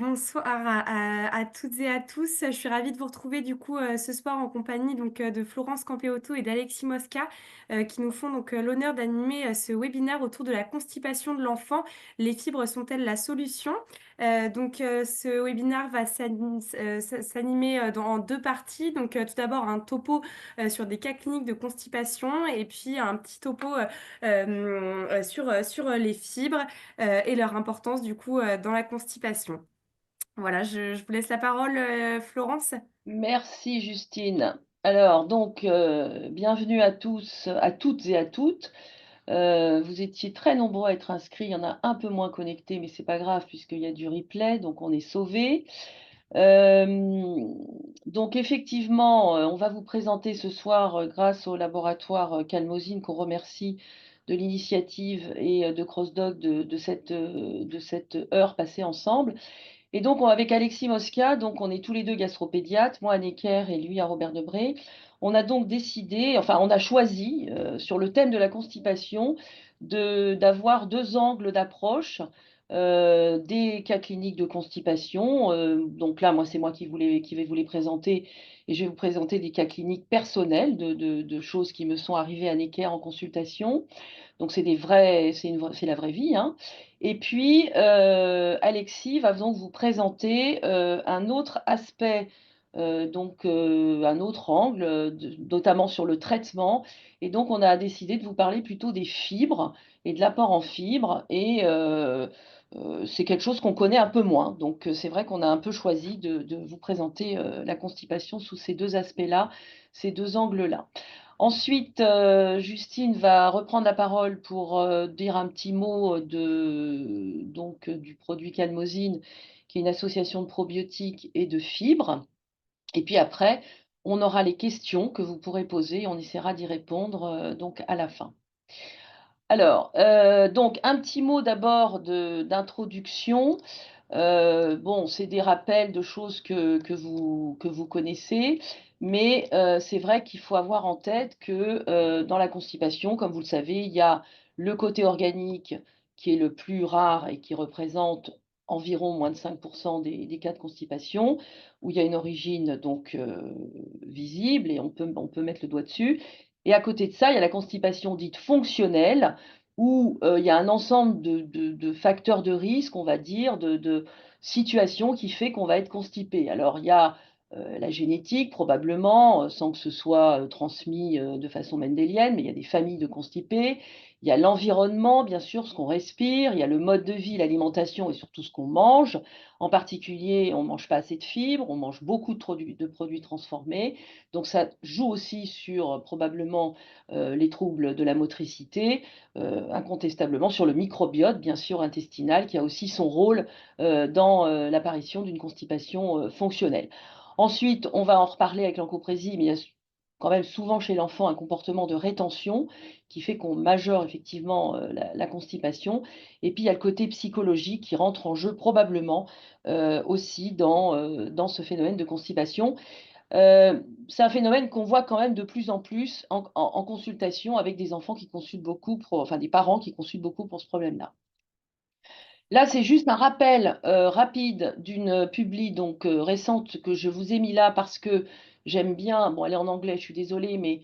Bonsoir à toutes et à tous. Je suis ravie de vous retrouver du coup, ce soir en compagnie donc, de Florence Campeotto et d'Alexis Mosca, qui nous font donc, l'honneur d'animer, ce webinaire autour de la constipation de l'enfant. Les fibres sont-elles la solution? Ce webinaire va s'animer, en 2 parties. Tout d'abord un topo, sur des cas cliniques de constipation et puis un petit topo, sur les fibres, et leur importance du coup, dans la constipation. Voilà, je vous laisse la parole, Florence. Merci Justine. Alors donc, bienvenue à tous, à toutes et à toutes. Vous étiez très nombreux à être inscrits, il y en a un peu moins connectés, mais c'est pas grave puisqu'il y a du replay, donc on est sauvés. Donc effectivement, on va vous présenter ce soir, grâce au laboratoire, Calmosine qu'on remercie de l'initiative et de CrossDog de cette heure passée ensemble. Et donc, avec Alexis Mosca, donc on est tous les deux gastropédiatres, moi à Necker et lui à Robert Debré. On a donc décidé, enfin on a choisi sur le thème de la constipation d'avoir deux angles d'approche, des cas cliniques de constipation. Donc là, moi c'est moi qui vais vous les présenter et je vais vous présenter des cas cliniques personnels de choses qui me sont arrivées à Necker en consultation. Donc c'est des vrais, c'est la vraie vie, hein. Et puis Alexis va donc vous présenter un autre aspect, un autre angle, notamment sur le traitement. Et donc on a décidé de vous parler plutôt des fibres et de l'apport en fibres. Et c'est quelque chose qu'on connaît un peu moins. Donc c'est vrai qu'on a un peu choisi de vous présenter la constipation sous ces deux aspects-là, ces deux angles-là. Ensuite, Justine va reprendre la parole pour dire un petit mot du produit Calmosine, qui est une association de probiotiques et de fibres. Et puis après, on aura les questions que vous pourrez poser et on essaiera d'y répondre donc à la fin. Alors, donc un petit mot d'abord d'introduction. Bon, c'est des rappels de choses que vous connaissez, mais c'est vrai qu'il faut avoir en tête que, dans la constipation, comme vous le savez, il y a le côté organique qui est le plus rare et qui représente environ moins de 5 des cas de constipation, où il y a une origine donc visible et on peut mettre le doigt dessus. Et à côté de ça, il y a la constipation dite fonctionnelle, où il y a un ensemble de facteurs de risque, on va dire, de situations qui fait qu'on va être constipé. Alors il y a la génétique probablement, sans que ce soit transmis de façon mendélienne, mais il y a des familles de constipés. Il y a l'environnement, bien sûr, ce qu'on respire. Il y a le mode de vie, l'alimentation et surtout ce qu'on mange. En particulier, on ne mange pas assez de fibres, on mange beaucoup de produits transformés. Donc ça joue aussi sur probablement les troubles de la motricité, incontestablement sur le microbiote, bien sûr, intestinal, qui a aussi son rôle dans l'apparition d'une constipation fonctionnelle. Ensuite, on va en reparler avec l'encoprésie, mais il y a quand même souvent chez l'enfant un comportement de rétention qui fait qu'on majeure effectivement la constipation. Et puis il y a le côté psychologique qui rentre en jeu probablement aussi dans ce phénomène de constipation. C'est un phénomène qu'on voit quand même de plus en plus en consultation avec des enfants qui consultent beaucoup enfin des parents qui consultent beaucoup pour ce problème-là. Là, c'est juste un rappel, rapide d'une publi donc récente que je vous ai mis là parce que j'aime bien, bon elle est en anglais, je suis désolée, mais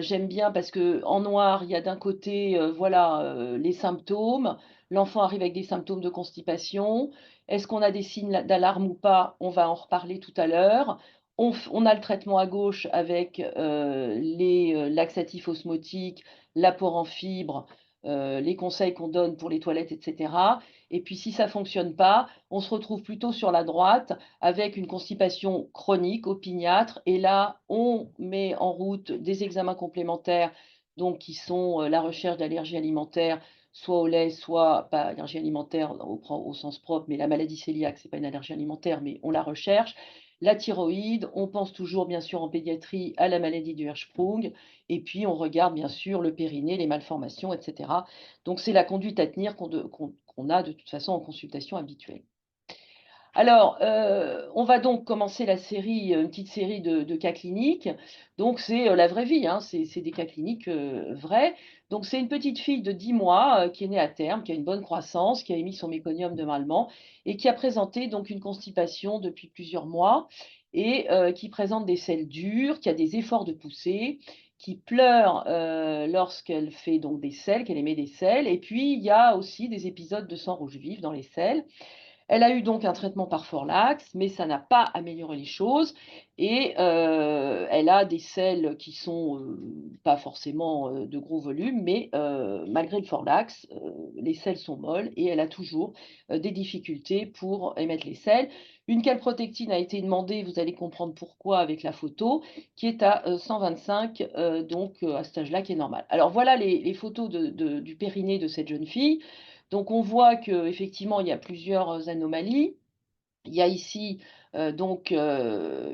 j'aime bien parce que en noir, il y a d'un côté, voilà, les symptômes. L'enfant arrive avec des symptômes de constipation. Est-ce qu'on a des signes d'alarme ou pas? On va en reparler tout à l'heure. On a le traitement à gauche avec, les, laxatifs osmotiques, l'apport en fibres, les conseils qu'on donne pour les toilettes et cetera. Et puis si ça fonctionne pas, on se retrouve plutôt sur la droite avec une constipation chronique, opiniâtre. Et là, on met en route des examens complémentaires, donc qui sont la recherche d'allergies alimentaires, soit au lait, soit pas allergie alimentaire au sens propre, mais la maladie cœliaque, c'est pas une allergie alimentaire, mais on la recherche. La thyroïde, on pense toujours bien sûr en pédiatrie à la maladie du Hirschsprung, et puis on regarde bien sûr le périnée, les malformations, etc. Donc c'est la conduite à tenir qu'on a de toute façon en consultation habituelle. Alors, on va donc commencer la série, une petite série de cas cliniques. Donc c'est, la vraie vie, hein, c'est des cas cliniques, vrais. Donc c'est une petite fille de 10 mois, qui est née à terme, qui a une bonne croissance, qui a émis son méconium de Marlman et qui a présenté donc une constipation depuis plusieurs mois et qui présente des selles dures, qui a des efforts de poussée, qui pleure, lorsqu'elle fait donc des selles, qu'elle émet des selles et puis il y a aussi des épisodes de sang rouge vif dans les selles. Elle a eu donc un traitement par Forlax, mais ça n'a pas amélioré les choses et elle a des selles qui sont, pas forcément, de gros volume, mais malgré le Forlax, les selles sont molles et elle a toujours, des difficultés pour émettre les selles. Une calprotectine a été demandée, vous allez comprendre pourquoi avec la photo, qui est à, 125, donc à cet âge-là qui est normal. Alors voilà les photos du périnée de cette jeune fille. Donc on voit qu'effectivement, il y a plusieurs anomalies. Il y a ici, donc une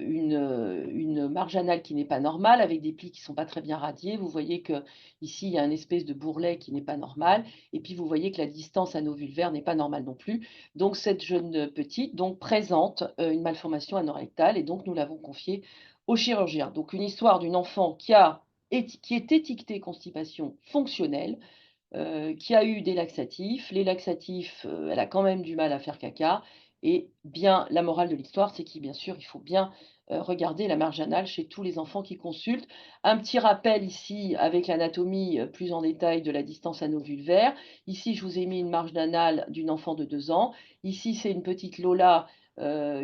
marge anale qui n'est pas normale, avec des plis qui ne sont pas très bien radiés. Vous voyez qu'ici, il y a une espèce de bourrelet qui n'est pas normal et puis vous voyez que la distance ano-vulvaire n'est pas normale non plus. Donc cette jeune petite donc présente, une malformation anorectale et donc nous l'avons confiée au chirurgien. Donc une histoire d'une enfant qui est étiquetée constipation fonctionnelle, qui a eu des laxatifs. Les laxatifs, elle a quand même du mal à faire caca et bien la morale de l'histoire, c'est qu'il bien sûr, il faut bien, regarder la marge anale chez tous les enfants qui consultent. Un petit rappel ici avec l'anatomie, plus en détail de la distance ano-vulvaire. Ici, je vous ai mis une marge anale d'une enfant de 2 ans. Ici, c'est une petite Lola,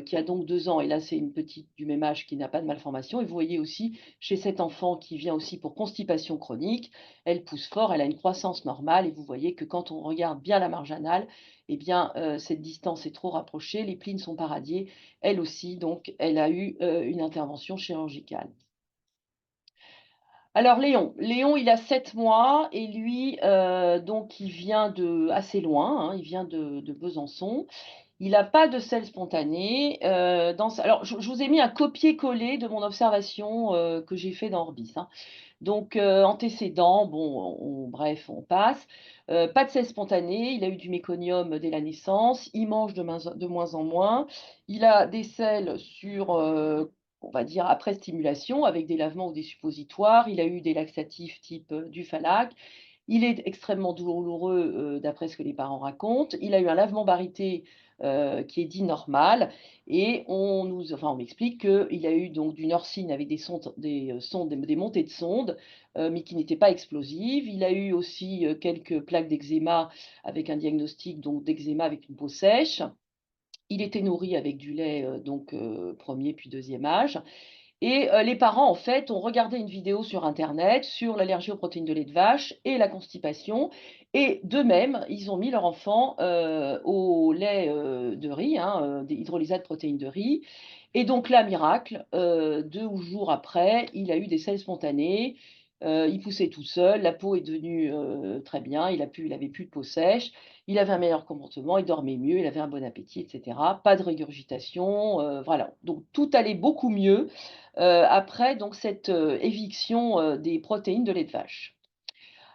qui a donc 2 ans et là, c'est une petite du même âge qui n'a pas de malformation et vous voyez aussi chez cet enfant qui vient aussi pour constipation chronique, elle pousse fort, elle a une croissance normale et vous voyez que quand on regarde bien la marge anale, eh bien, cette distance est trop rapprochée, les plis ne sont pas radiés. Elle aussi, donc, elle a eu, une intervention chirurgicale. Alors Léon, il a 7 mois et lui, donc il vient de assez loin, hein, il vient de Besançon. Il a pas de selle spontanée, dans sa alors je vous ai mis un copier-coller de mon observation, que j'ai fait dans Orbis, hein. Donc, antécédents, bon, on passe. Pas de selle spontanée, il a eu du méconium dès la naissance, il mange de moins en moins. Il a des selles sur, on va dire après stimulation avec des lavements ou des suppositoires. Il a eu des laxatifs type, Dufalac. Il est extrêmement douloureux, d'après ce que les parents racontent. Il a eu un lavement baryté, qui est dit normal et on m'explique qu'il a eu donc du Nursing avec des sondes des montées de sondes, mais qui n'étaient pas explosives. Il a eu aussi, quelques plaques d'eczéma avec un diagnostic donc d'eczéma avec une peau sèche. Il était nourri avec du lait, donc 1er puis 2e âge et les parents, en fait, ont regardé une vidéo sur internet sur l'allergie aux protéines de lait de vache et la constipation et d'eux-mêmes, ils ont mis leur enfant, au lait, de riz, hein, des hydrolysats de protéines de riz et donc là, miracle, 2 jours après, il a eu des selles spontanées, il poussait tout seul, la peau est devenue, très bien, il avait plus de peau sèche, il avait un meilleur comportement, il dormait mieux, il avait un bon appétit et cetera. Pas de régurgitation, voilà. Donc tout allait beaucoup mieux, après donc cette, éviction, des protéines de lait de vache.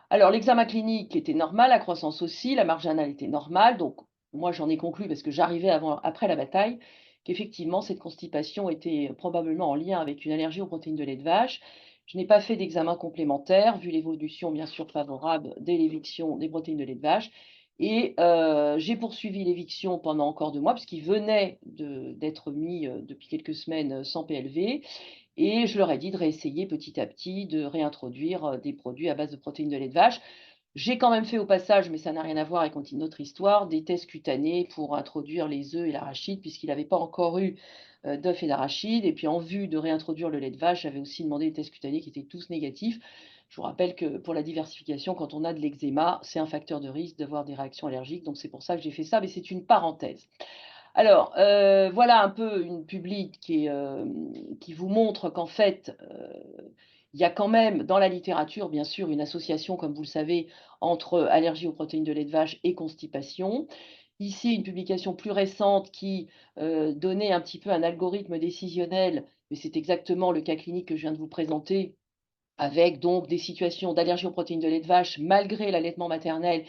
Alors l'examen clinique était normal, la croissance aussi, la marge anale était normale, donc moi j'en ai conclu parce que j'arrivais après la bataille, qu'effectivement cette constipation était probablement en lien avec une allergie aux protéines de lait de vache. Je n'ai pas fait d'examen complémentaire, vu l'évolution bien sûr favorable dès l'éviction des protéines de lait de vache et j'ai poursuivi l'éviction pendant encore 2 mois puisqu'il venait d'être mis, depuis quelques semaines, sans PLV et je leur ai dit de réessayer petit à petit, de réintroduire, des produits à base de protéines de lait de vache. J'ai quand même fait au passage, mais ça n'a rien à voir avec une autre histoire, des tests cutanés pour introduire les œufs et l'arachide puisqu'il n'avait pas encore eu, d'œufs et d'arachide et puis en vue de réintroduire le lait de vache, j'avais aussi demandé des tests cutanés qui étaient tous négatifs. Je vous rappelle que pour la diversification, quand on a de l'eczéma, c'est un facteur de risque d'avoir des réactions allergiques, donc c'est pour ça que j'ai fait ça, mais c'est une parenthèse. Alors, voilà un peu une publique qui vous montre qu'en fait, il y a quand même dans la littérature, bien sûr, une association, comme vous le savez, entre allergie aux protéines de lait de vache et constipation. Ici, une publication plus récente qui, donnait un petit peu un algorithme décisionnel, mais c'est exactement le cas clinique que je viens de vous présenter, avec donc des situations d'allergie aux protéines de lait de vache malgré l'allaitement maternel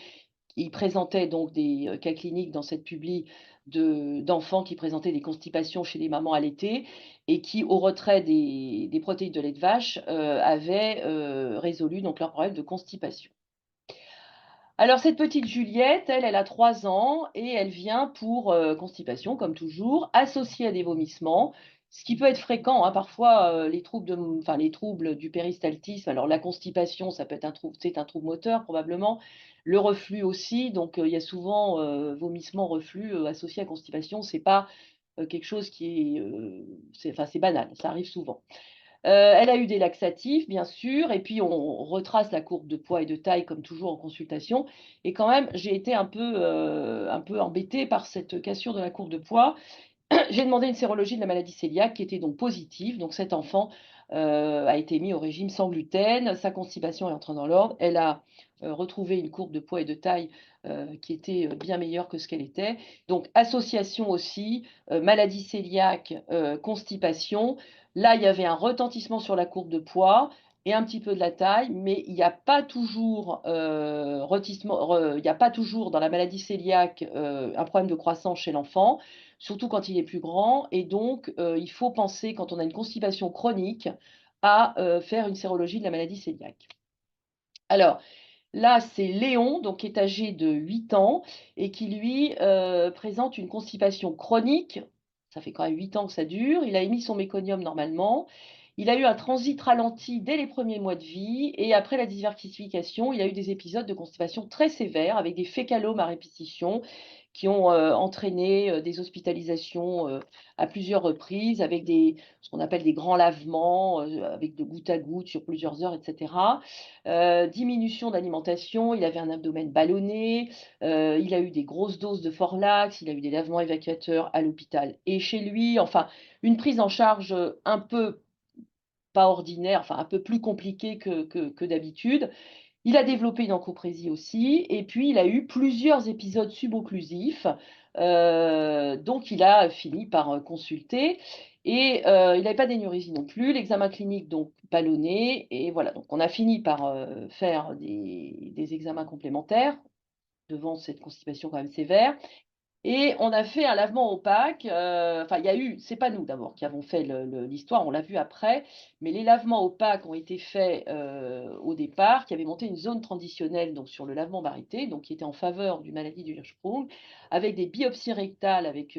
il présentait donc des, cas cliniques dans cette publi d'enfants qui présentaient des constipations chez les mamans allaitées et qui, au retrait des protéines de lait de vache, avaient, résolu donc leur problème de constipation. Alors cette petite Juliette, elle a 3 ans et elle vient pour, constipation comme toujours, associée à des vomissements, ce qui peut être fréquent, hein. Parfois, les troubles du péristaltisme, alors la constipation, ça peut être c'est un trouble moteur probablement, le reflux aussi, donc il y a souvent, vomissements, reflux, associés à constipation. C'est pas, quelque chose qui est, c'est banal, ça arrive souvent. Elle a eu des laxatifs, bien sûr, et puis on retrace la courbe de poids et de taille comme toujours en consultation et quand même, j'ai été un peu embêtée par cette cassure de la courbe de poids. J'ai demandé une sérologie de la maladie cœliaque qui était donc positive. Donc cet enfant, a été mis au régime sans gluten. Sa constipation est entrée dans l'ordre. Elle a, retrouvé une courbe de poids et de taille, qui était, bien meilleure que ce qu'elle était. Donc association aussi, maladie cœliaque, constipation. Là, il y avait un retentissement sur la courbe de poids et un petit peu de la taille, mais il n'y a pas toujours, il y a pas toujours dans la maladie cœliaque, un problème de croissance chez l'enfant, surtout quand il est plus grand et donc il faut penser quand on a une constipation chronique à, faire une sérologie de la maladie cœliaque. Alors là, c'est Léon, donc qui est âgé de 8 ans et qui lui, présente une constipation chronique. Ça fait quand même 8 ans que ça dure. Il a émis son méconium normalement. Il a eu un transit ralenti dès les premiers mois de vie et après la désertification, il a eu des épisodes de constipation très sévères avec des fécalomes à répétition qui ont, entraîné, des hospitalisations, à plusieurs reprises avec ce qu'on appelle des grands lavements, avec de goutte à goutte sur plusieurs heures et cetera. Diminution d'alimentation, il avait un abdomen ballonné, il a eu des grosses doses de Forlax, il a eu des lavements évacuateurs à l'hôpital et chez lui, enfin une prise en charge, un peu pas ordinaire, enfin un peu plus compliquée que d'habitude. Il a développé une encopresie aussi et puis il a eu plusieurs épisodes subocclusifs, donc il a fini par, consulter et il n'avait pas d'énurésie non plus. L'examen clinique donc ballonné et voilà, donc on a fini par, faire des examens complémentaires devant cette constipation quand même sévère et on a fait un lavement opaque, enfin il y a eu c'est pas nous d'abord qui avons fait l'histoire, on l'a vu après, mais les lavements opaques ont été faits, au départ, qui avaient monté une zone transitionnelle donc sur le lavement baryté, donc qui était en faveur du maladie du Hirschsprung, avec des biopsies rectales avec,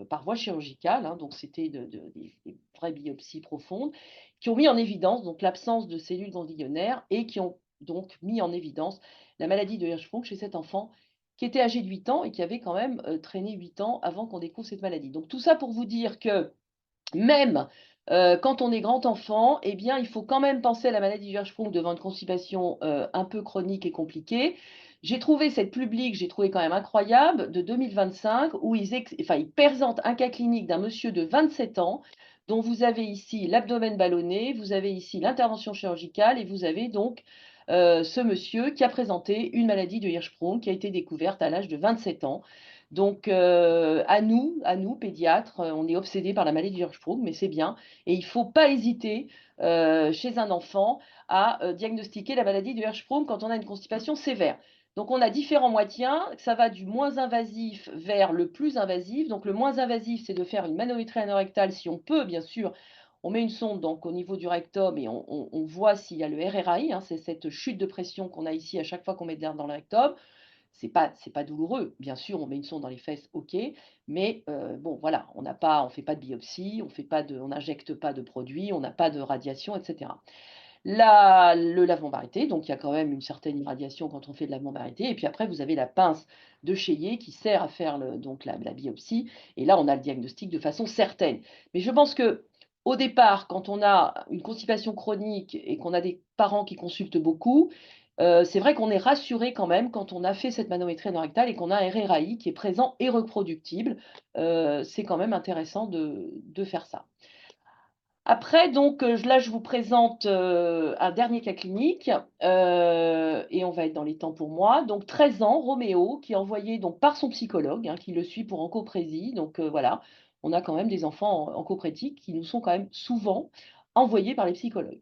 par voie chirurgicale, hein, donc c'était des vraies biopsies profondes, qui ont mis en évidence donc l'absence de cellules ganglionnaires et qui ont donc mis en évidence la maladie de Hirschsprung chez cet enfant qui était âgé de 8 ans et qui avait quand même, traîné 8 ans avant qu'on découvre cette maladie. Donc tout ça pour vous dire que même, quand on est grand enfant, eh bien, il faut quand même penser à la maladie du Hirschsprung devant une constipation, un peu chronique et compliquée. J'ai trouvé cette publique, j'ai trouvé quand même incroyable, de 2025 où ils présentent un cas clinique d'un monsieur de 27 ans, dont vous avez ici l'abdomen ballonné, vous avez ici l'intervention chirurgicale et vous avez donc, ce monsieur qui a présenté une maladie de Hirschsprung qui a été découverte à l'âge de 27 ans. Donc, à nous pédiatres, on est obsédés par la maladie d'Hirschsprung, mais c'est bien et il ne faut pas hésiter, chez un enfant à, diagnostiquer la maladie de Hirschsprung quand on a une constipation sévère. Donc on a différents moyens, ça va du moins invasif vers le plus invasif. Donc le moins invasif, c'est de faire une manométrie anorectale si on peut, bien sûr. On met une sonde donc au niveau du rectum et on voit s'il y a le RRAI, hein, c'est cette chute de pression qu'on a ici à chaque fois qu'on met de l'air dans le rectum. C'est pas douloureux. Bien sûr, on met une sonde dans les fesses, OK, mais bon, voilà, on fait pas de biopsie, on n'injecte pas de produits, on n'a pas de radiation et cetera. Le lavement baryté, donc il y a quand même une certaine irradiation quand on fait de lavement baryté et puis après vous avez la pince de Chélier qui sert à faire la biopsie et là on a le diagnostic de façon certaine. Mais je pense que au départ, quand on a une constipation chronique et qu'on a des parents qui consultent beaucoup, c'est vrai qu'on est rassuré quand même quand on a fait cette manométrie anorectale et qu'on a un RRAI qui est présent et reproductible. C'est quand même intéressant de faire ça. Après donc, là je vous présente, un dernier cas clinique, et on va être dans les temps pour moi. Donc 13 ans, Roméo, qui est envoyé donc par son psychologue, hein, qui le suit pour encoprésie. Donc, voilà, on a quand même des enfants encoprétiques qui nous sont quand même souvent envoyés par les psychologues.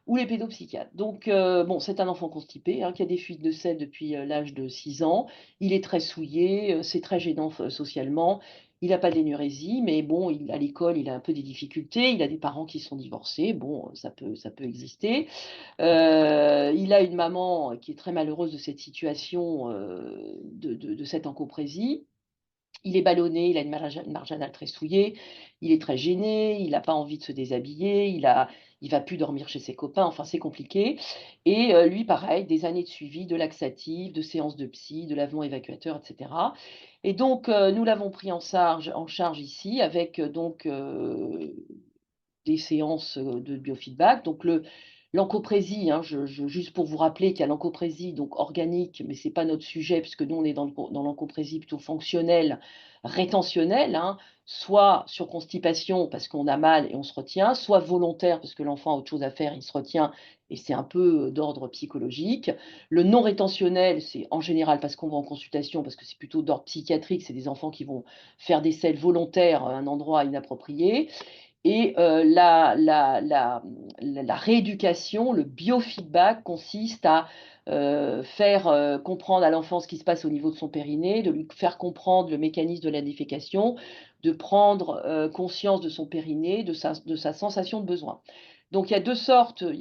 ou les pédopsychiatres. Donc, bon, c'est un enfant constipé, hein, qui a des fuites de selles depuis l'âge de 6 ans. Il est très souillé, c'est très gênant socialement. Il n'a pas d'énurésie, mais bon, à l'école, il a un peu des difficultés. Il a des parents qui sont divorcés. Bon, ça peut exister. Il a une maman qui est très malheureuse de cette situation, de cette encoprésie. Il est ballonné, il a une marginale très souillée, il est très gêné, il n'a pas envie de se déshabiller, il va plus dormir chez ses copains, enfin c'est compliqué. Et lui, pareil, des années de suivi, de laxatifs, de séances de psy, de lavement évacuateur, etc. Et donc, nous l'avons pris en charge ici avec des séances de biofeedback. Donc l'encoprésie, hein, juste pour vous rappeler qu'il y a l'encoprésie donc organique, mais ce n'est pas notre sujet puisque nous on est dans l'encoprésie plutôt fonctionnelle, rétentionnelle, hein, soit sur constipation parce qu'on a mal et on se retient, soit volontaire parce que l'enfant a autre chose à faire, il se retient et c'est un peu d'ordre psychologique. Le non rétentionnel, c'est en général parce qu'on va en consultation, parce que c'est plutôt d'ordre psychiatrique, c'est des enfants qui vont faire des selles volontaires à un endroit inapproprié. Et la rééducation, le biofeedback consiste à faire comprendre à l'enfant ce qui se passe au niveau de son périnée, de lui faire comprendre le mécanisme de la défécation, de prendre conscience de son périnée, de sa sensation de besoin. Donc il y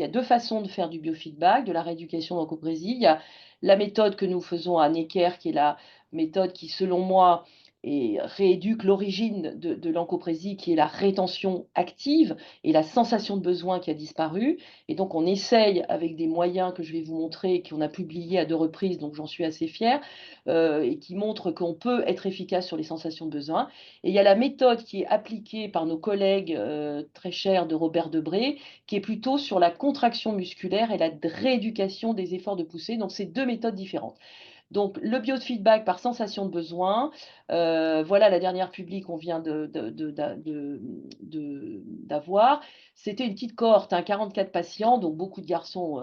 a deux façons de faire du biofeedback, de la rééducation d'encoprésie. Il y a la méthode que nous faisons à Necker, qui est la méthode qui, selon moi, et rééduque l'origine de l'encoprésie, qui est la rétention active et la sensation de besoin qui a disparu. Et donc, on essaye, avec des moyens que je vais vous montrer, qu'on a publiés à 2 reprises, donc j'en suis assez fière, et qui montrent qu'on peut être efficace sur les sensations de besoin. Et il y a la méthode qui est appliquée par nos collègues très chers de Robert Debré, qui est plutôt sur la contraction musculaire et la rééducation des efforts de poussée. Donc, c'est deux méthodes différentes. Donc, le biofeedback par sensation de besoin, voilà la dernière publi qu'on vient d'avoir. C'était une petite cohorte, hein, 44 patients, donc beaucoup de garçons,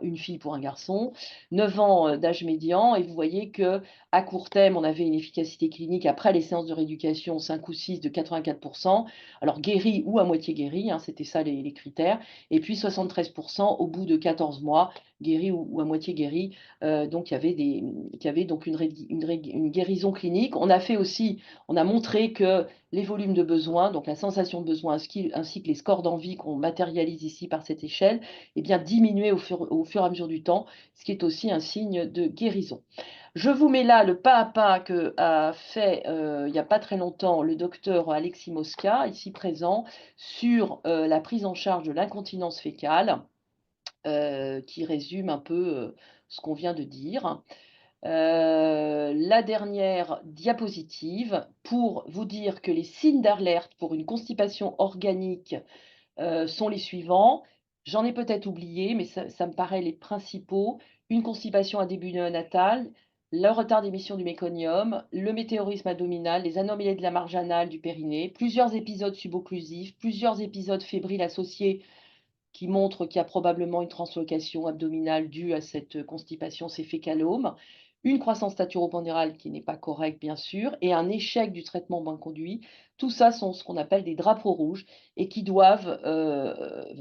une fille pour un garçon, 9 ans d'âge médian. Et vous voyez que à court terme, on avait une efficacité clinique après les séances de rééducation 5 ou 6 de 84%. Alors guéri ou à moitié guéri, hein, c'était ça les critères. Et puis 73% au bout de 14 mois, guéri ou à moitié guéri. Donc il y avait donc une guérison clinique. On a fait aussi, on a montré que les volumes de besoin, donc la sensation de besoin ainsi que les scores d'envie qu'on matérialise ici par cette échelle, eh bien, diminuaient au fur et à mesure du temps, ce qui est aussi un signe de guérison. Je vous mets là le pas à pas que a fait il n'y a pas très longtemps le docteur Alexis Mosca, ici présent, sur la prise en charge de l'incontinence fécale, qui résume un peu ce qu'on vient de dire. La dernière diapositive pour vous dire que les signes d'alerte pour une constipation organique sont les suivants. J'en ai peut-être oublié, mais ça me paraît les principaux. Une constipation à début néonatal, le retard d'émission du méconium, le météorisme abdominal, les anomalies de la marge anale du périnée, plusieurs épisodes subocclusifs, plusieurs épisodes fébriles associés qui montrent qu'il y a probablement une translocation abdominale due à cette constipation, ces fécalomes, une croissance staturo-pondérale qui n'est pas correcte, bien sûr, et un échec du traitement bien conduit. Tout ça sont ce qu'on appelle des drapeaux rouges et qui doivent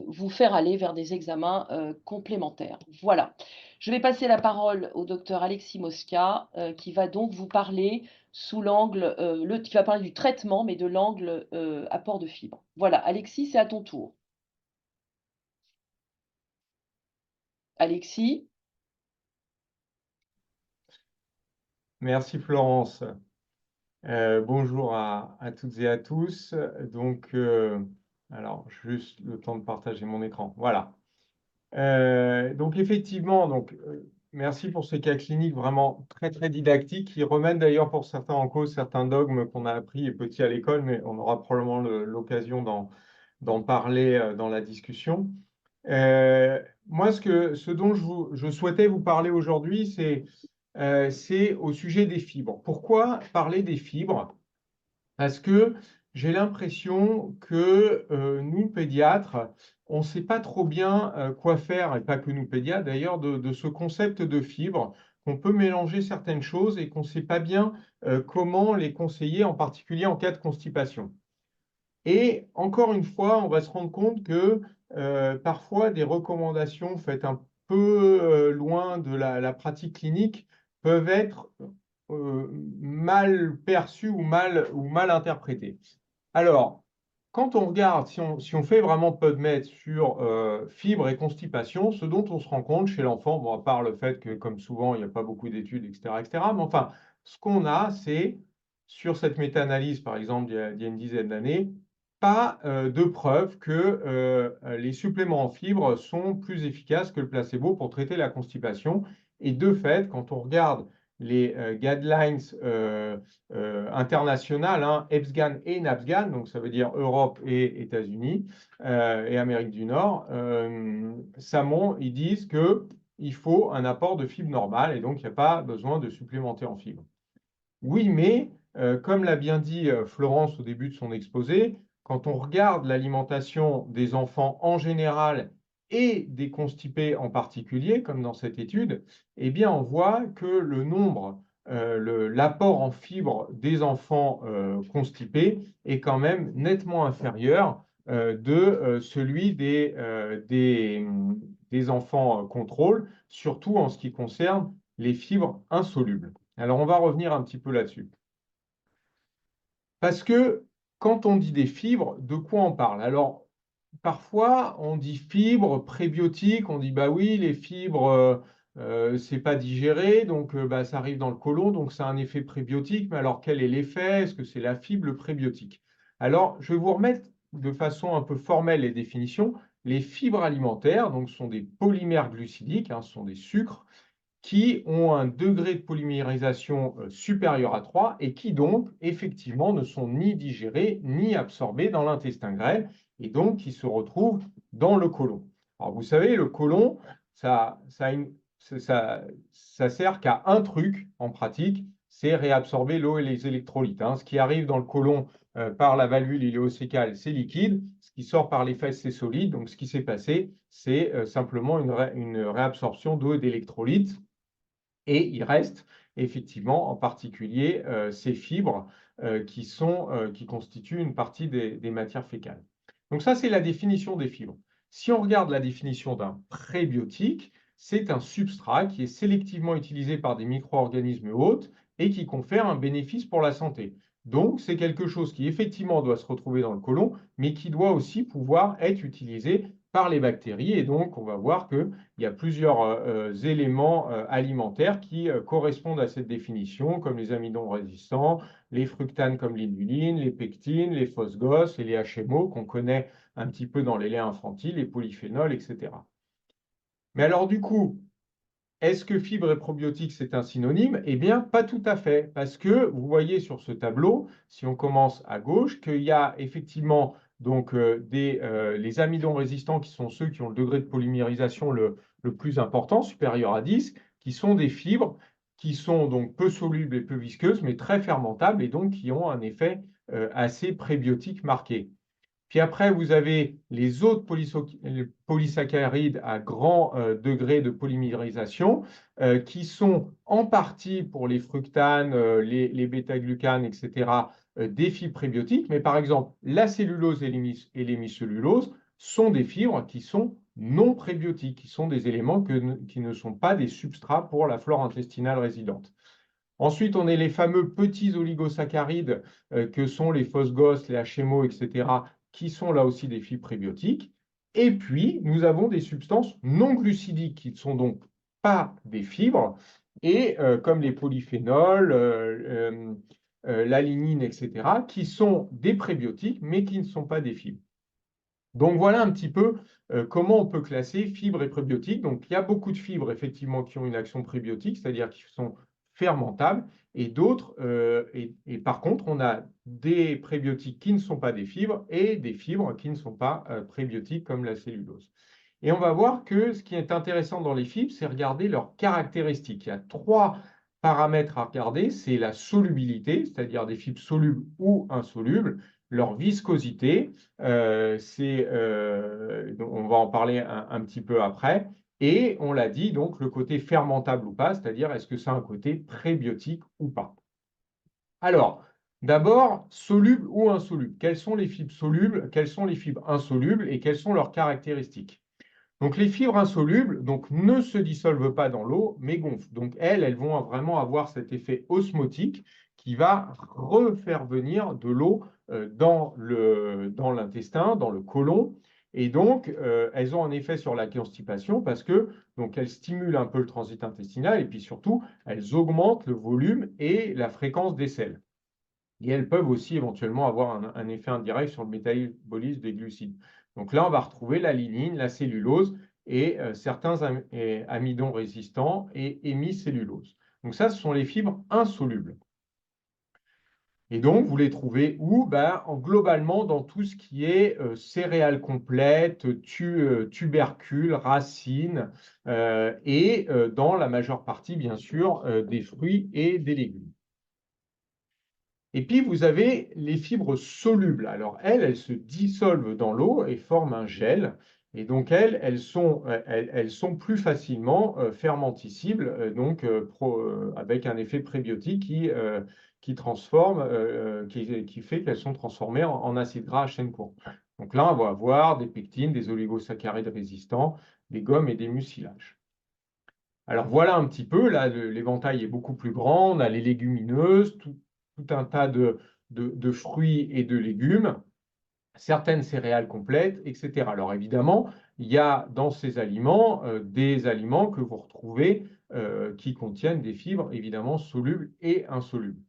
vous faire aller vers des examens complémentaires. Voilà. Je vais passer la parole au docteur Alexis Mosca, qui va donc vous parler sous l'angle, qui va parler du traitement, mais de l'angle apport de fibres. Voilà, Alexis, c'est à ton tour. Alexis? Merci Florence. Bonjour à toutes et à tous. Donc, alors, juste le temps de partager mon écran. Voilà. Donc, effectivement, merci pour ces cas cliniques vraiment très, très didactiques qui remettent d'ailleurs pour certains en cause certains dogmes qu'on a appris petit à l'école, mais on aura probablement l'occasion d'en parler dans la discussion. Moi, ce dont je souhaitais vous parler aujourd'hui, c'est au sujet des fibres. Pourquoi parler des fibres? Parce que j'ai l'impression que nous, pédiatres, on ne sait pas trop bien quoi faire, et pas que nous, pédiatres d'ailleurs, de ce concept de fibres, qu'on peut mélanger certaines choses et qu'on ne sait pas bien comment les conseiller, en particulier en cas de constipation. Et encore une fois, on va se rendre compte que parfois des recommandations faites un peu loin de la pratique clinique peuvent être mal perçues ou mal interprétées. Alors, quand on regarde, si on fait vraiment PubMed sur fibre et constipation, ce dont on se rend compte chez l'enfant, bon, à part le fait que, comme souvent, il n'y a pas beaucoup d'études, etc., mais enfin, ce qu'on a, c'est, sur cette méta-analyse, par exemple, d'il y a une dizaine d'années, pas de preuve que les suppléments en fibres sont plus efficaces que le placebo pour traiter la constipation. Et de fait, quand on regarde les guidelines internationales, hein, EBSGAN et NABSGAN, donc ça veut dire Europe et États-Unis et Amérique du Nord, ils disent qu'il faut un apport de fibres normales et donc il n'y a pas besoin de supplémenter en fibres. Oui, mais comme l'a bien dit Florence au début de son exposé, quand on regarde l'alimentation des enfants en général et des constipés en particulier, comme dans cette étude, eh bien, on voit que le nombre, l'apport en fibres des enfants constipés est quand même nettement inférieur de celui des enfants contrôle, surtout en ce qui concerne les fibres insolubles. Alors, on va revenir un petit peu là-dessus. Parce que quand on dit des fibres, de quoi on parle? Alors, parfois, on dit fibres, prébiotiques, on dit, bah oui, les fibres, c'est pas digéré, donc bah, ça arrive dans le côlon, donc ça a un effet prébiotique. Mais alors, quel est l'effet? Est-ce que c'est la fibre, le prébiotique? Alors, je vais vous remettre de façon un peu formelle les définitions. Les fibres alimentaires, donc, sont des polymères glucidiques, hein, ce sont des sucres qui ont un degré de polymérisation supérieur à 3 et qui donc, effectivement, ne sont ni digérés ni absorbés dans l'intestin grêle et donc qui se retrouvent dans le côlon. Alors, vous savez, le côlon, ça sert qu'à un truc en pratique, c'est réabsorber l'eau et les électrolytes, hein. Ce qui arrive dans le côlon par la valvule iléo-cécale, c'est liquide. Ce qui sort par les fesses, c'est solide. Donc, ce qui s'est passé, c'est simplement une réabsorption d'eau et d'électrolytes. Et il reste effectivement en particulier ces fibres qui constituent une partie des matières fécales. Donc ça, c'est la définition des fibres. Si on regarde la définition d'un prébiotique, c'est un substrat qui est sélectivement utilisé par des micro-organismes hôtes et qui confère un bénéfice pour la santé. Donc, c'est quelque chose qui effectivement doit se retrouver dans le côlon, mais qui doit aussi pouvoir être utilisé par les bactéries. Et donc, on va voir qu'il y a plusieurs éléments alimentaires qui correspondent à cette définition, comme les amidons résistants, les fructanes comme l'inuline, les pectines, les phosgos et les HMO qu'on connaît un petit peu dans les laits infantiles, les polyphénols, etc. Mais alors du coup, est-ce que fibre et probiotiques, c'est un synonyme? Eh bien, pas tout à fait, parce que vous voyez sur ce tableau, si on commence à gauche, qu'il y a effectivement donc, les amidons résistants qui sont ceux qui ont le degré de polymérisation le plus important, supérieur à 10, qui sont des fibres qui sont donc peu solubles et peu visqueuses, mais très fermentables et donc qui ont un effet assez prébiotique marqué. Puis après, vous avez les autres polysaccharides à grand degré de polymérisation qui sont en partie pour les fructanes, les bêta-glucanes, etc., des fibres prébiotiques. Mais par exemple, la cellulose et l'hémicellulose sont des fibres qui sont non prébiotiques, qui sont des éléments qui ne sont pas des substrats pour la flore intestinale résidente. Ensuite, on a les fameux petits oligosaccharides que sont les phosgos, les HMO, etc., qui sont là aussi des fibres prébiotiques. Et puis, nous avons des substances non glucidiques qui ne sont donc pas des fibres, et comme les polyphénols, l'alinine, etc., qui sont des prébiotiques, mais qui ne sont pas des fibres. Donc voilà un petit peu comment on peut classer fibres et prébiotiques. Donc il y a beaucoup de fibres effectivement qui ont une action prébiotique, c'est-à-dire qui sont fermentables, et d'autres, et par contre, on a des prébiotiques qui ne sont pas des fibres et des fibres qui ne sont pas prébiotiques comme la cellulose. Et on va voir que ce qui est intéressant dans les fibres, c'est regarder leurs caractéristiques. Il y a 3 paramètres à regarder, c'est la solubilité, c'est-à-dire des fibres solubles ou insolubles, leur viscosité, on va en parler un petit peu après, et on l'a dit, donc le côté fermentable ou pas, c'est-à-dire est-ce que ça a un côté prébiotique ou pas. Alors, D'abord, solubles ou insolubles. Quelles sont les fibres solubles, quelles sont les fibres insolubles et quelles sont leurs caractéristiques? Donc, les fibres insolubles donc, ne se dissolvent pas dans l'eau, mais gonflent. Donc, elles vont vraiment avoir cet effet osmotique qui va refaire venir de l'eau dans l'intestin, dans le côlon. Et donc, elles ont un effet sur la constipation parce que donc, elles stimulent un peu le transit intestinal et puis surtout, elles augmentent le volume et la fréquence des selles. Et elles peuvent aussi éventuellement avoir un effet indirect sur le métabolisme des glucides. Donc là, on va retrouver la lignine, la cellulose et certains amidons résistants et hémicellulose. Donc ça, ce sont les fibres insolubles. Et donc, vous les trouvez où? Globalement, dans tout ce qui est céréales complètes, tubercules, racines, et dans la majeure partie, bien sûr, des fruits et des légumes. Et puis, vous avez les fibres solubles. Alors, elles se dissolvent dans l'eau et forment un gel. Et donc, elles sont plus facilement fermenticibles, avec un effet prébiotique qui transforme, qui fait qu'elles sont transformées en acides gras à chaîne courte. Donc là, on va avoir des pectines, des oligosaccharides résistants, des gommes et des mucilages. Alors voilà un petit peu, là l'éventail est beaucoup plus grand, on a les légumineuses, tout un tas de fruits et de légumes, certaines céréales complètes, etc. Alors évidemment, il y a dans ces aliments des aliments que vous retrouvez qui contiennent des fibres évidemment solubles et insolubles.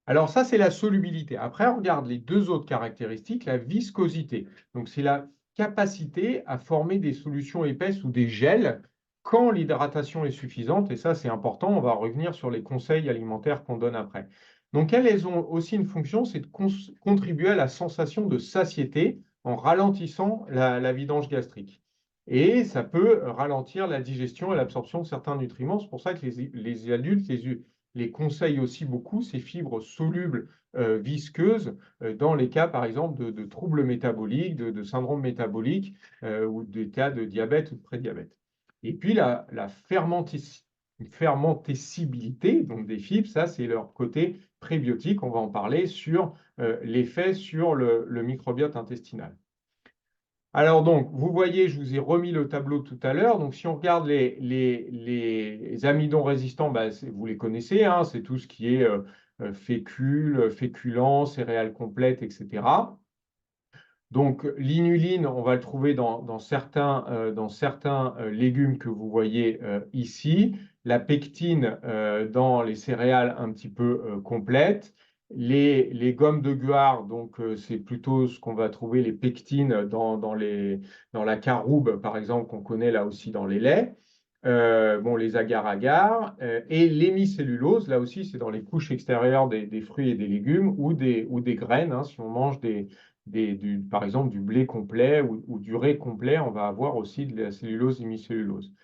Alors ça, c'est la solubilité. Après, on regarde les deux autres caractéristiques, la viscosité. Donc c'est la capacité à former des solutions épaisses ou des gels quand l'hydratation est suffisante. Et ça, c'est important. On va revenir sur les conseils alimentaires qu'on donne après. Donc elles ont aussi une fonction, c'est de contribuer à la sensation de satiété en ralentissant la vidange gastrique. Et ça peut ralentir la digestion et l'absorption de certains nutriments. C'est pour ça que les adultes les conseillent aussi beaucoup, ces fibres solubles visqueuses, dans les cas, par exemple, de troubles métaboliques, de syndrome métabolique ou des cas de diabète ou de prédiabète. Et puis, la fermentescibilité donc des fibres, ça, c'est leur côté prébiotique. On va en parler sur l'effet sur le microbiote intestinal. Alors donc, vous voyez, je vous ai remis le tableau tout à l'heure. Donc, si on regarde les amidons résistants, vous les connaissez, hein, c'est tout ce qui est fécule, féculents, céréales complètes, etc. Donc, l'inuline, on va le trouver dans certains légumes que vous voyez ici. La pectine dans les céréales un petit peu complètes. Les gommes de guar, donc c'est plutôt ce qu'on va trouver, les pectines dans la caroube, par exemple, qu'on connaît là aussi dans les laits. Les agar-agar. Et l'hémicellulose, là aussi, c'est dans les couches extérieures des fruits et des légumes ou des graines, hein, si on mange par exemple du blé complet ou du riz complet, on va avoir aussi de la cellulose et hémicellulose.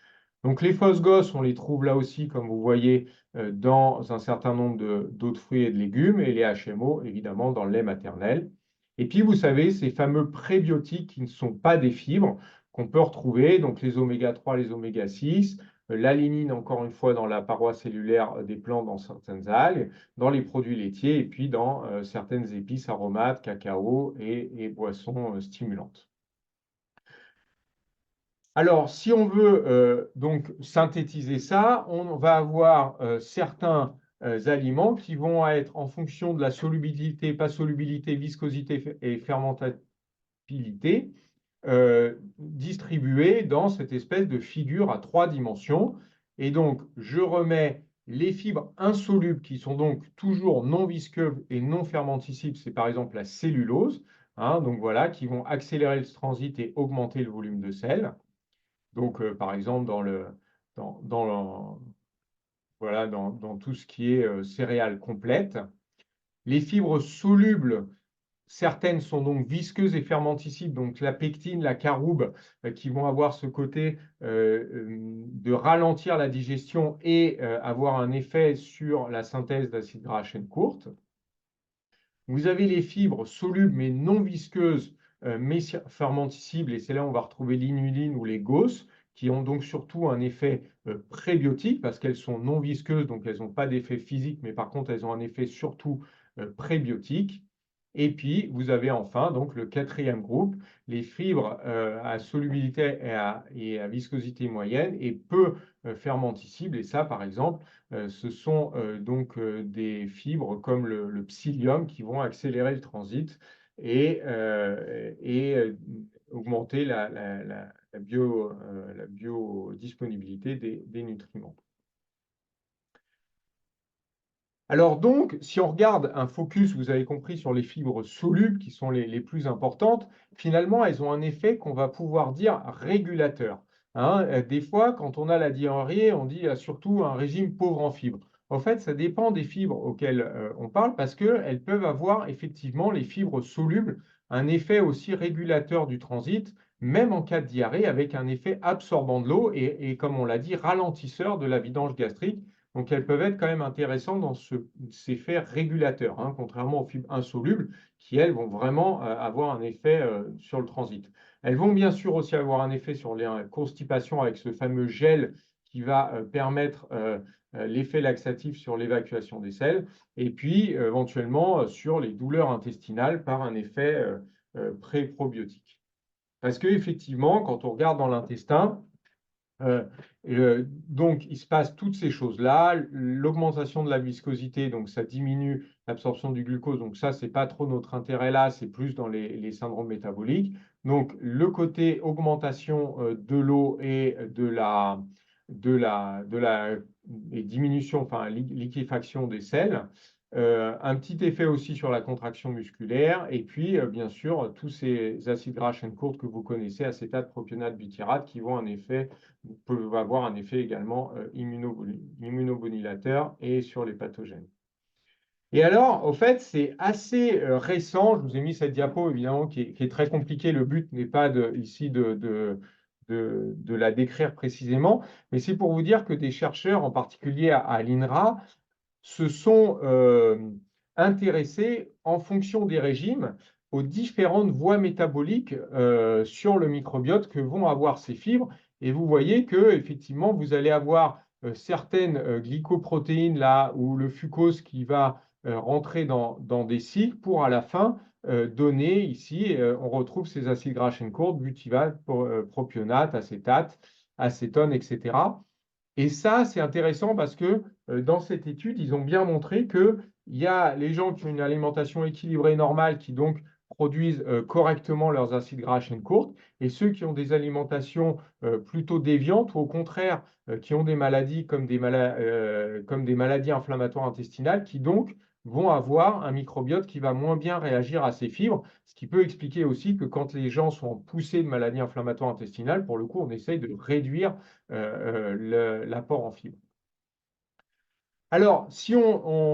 Donc les fausses gosses, on les trouve là aussi, comme vous voyez, dans un certain nombre d'autres fruits et de légumes, et les HMO, évidemment, dans le lait maternel. Et puis, vous savez, ces fameux prébiotiques qui ne sont pas des fibres, qu'on peut retrouver, donc les oméga 3, les oméga 6, la lignine, encore une fois, dans la paroi cellulaire des plantes, dans certaines algues, dans les produits laitiers, et puis dans certaines épices aromates, cacao et boissons stimulantes. Alors, si on veut donc synthétiser ça, on va avoir certains aliments qui vont être en fonction de la solubilité, pas solubilité, viscosité et fermentabilité, distribués dans cette espèce de figure à 3 dimensions. Et donc, je remets les fibres insolubles qui sont donc toujours non visqueuses et non fermenticibles, c'est par exemple la cellulose, hein, donc voilà, qui vont accélérer le transit et augmenter le volume de sel. Donc, par exemple, dans tout ce qui est céréales complètes. Les fibres solubles, certaines sont donc visqueuses et fermenticibles, donc la pectine, la caroube, qui vont avoir ce côté de ralentir la digestion et avoir un effet sur la synthèse d'acides gras à chaîne courte. Vous avez les fibres solubles mais non visqueuses, mais fermenticibles, et c'est là où on va retrouver l'inuline ou les GOS, qui ont donc surtout un effet prébiotique, parce qu'elles sont non visqueuses, donc elles n'ont pas d'effet physique, mais par contre, elles ont un effet surtout prébiotique. Et puis, vous avez enfin donc le quatrième groupe, les fibres à solubilité et à viscosité moyenne et peu fermentescibles. Et ça, par exemple, ce sont donc des fibres comme le psyllium qui vont accélérer le transit et augmenter la biodisponibilité des nutriments. Alors donc, si on regarde un focus, vous avez compris, sur les fibres solubles qui sont les plus importantes, finalement, elles ont un effet qu'on va pouvoir dire régulateur. Hein. Des fois, quand on a la diarrhée, on dit surtout un régime pauvre en fibres. En fait, ça dépend des fibres auxquelles on parle parce qu'elles peuvent avoir effectivement, les fibres solubles, un effet aussi régulateur du transit, même en cas de diarrhée, avec un effet absorbant de l'eau et comme on l'a dit, ralentisseur de la vidange gastrique. Donc, elles peuvent être quand même intéressantes dans ces effets régulateurs, hein, contrairement aux fibres insolubles qui, elles, vont vraiment avoir un effet sur le transit. Elles vont bien sûr aussi avoir un effet sur les constipations avec ce fameux gel qui va permettre l'effet laxatif sur l'évacuation des selles et puis éventuellement sur les douleurs intestinales par un effet pré-probiotique. Parce qu'effectivement, quand on regarde dans l'intestin, donc, il se passe toutes ces choses-là. L'augmentation de la viscosité, donc ça diminue l'absorption du glucose. Donc ça, c'est pas trop notre intérêt là, c'est plus dans les syndromes métaboliques. Donc, le côté augmentation de l'eau et et diminution, enfin liquéfaction des selles. Un petit effet aussi sur la contraction musculaire et puis bien sûr tous ces acides gras chaîne courte que vous connaissez, acétate, propionate, butyrate, qui vont peuvent avoir un effet également immunomodulateur et sur les pathogènes. Et alors, au fait, c'est assez récent. Je vous ai mis cette diapo, évidemment, qui est très compliquée. Le but n'est pas ici de la décrire précisément, mais c'est pour vous dire que des chercheurs, en particulier à l'INRA, se sont intéressés en fonction des régimes aux différentes voies métaboliques sur le microbiote que vont avoir ces fibres. Et vous voyez que effectivement, vous allez avoir certaines glycoprotéines là ou le fucose qui va rentrer dans des cycles pour à la fin donner ici, on retrouve ces acides gras chaîne courte, butyrate, propionate, acétate, acétone, etc. Et ça, c'est intéressant parce que dans cette étude, ils ont bien montré qu'il y a les gens qui ont une alimentation équilibrée normale qui donc produisent correctement leurs acides gras à chaîne courte et ceux qui ont des alimentations plutôt déviantes ou au contraire qui ont des maladies comme des maladies inflammatoires intestinales qui donc vont avoir un microbiote qui va moins bien réagir à ces fibres, ce qui peut expliquer aussi que quand les gens sont poussés de maladies inflammatoires intestinales, pour le coup, on essaye de réduire l'apport en fibres. Alors, si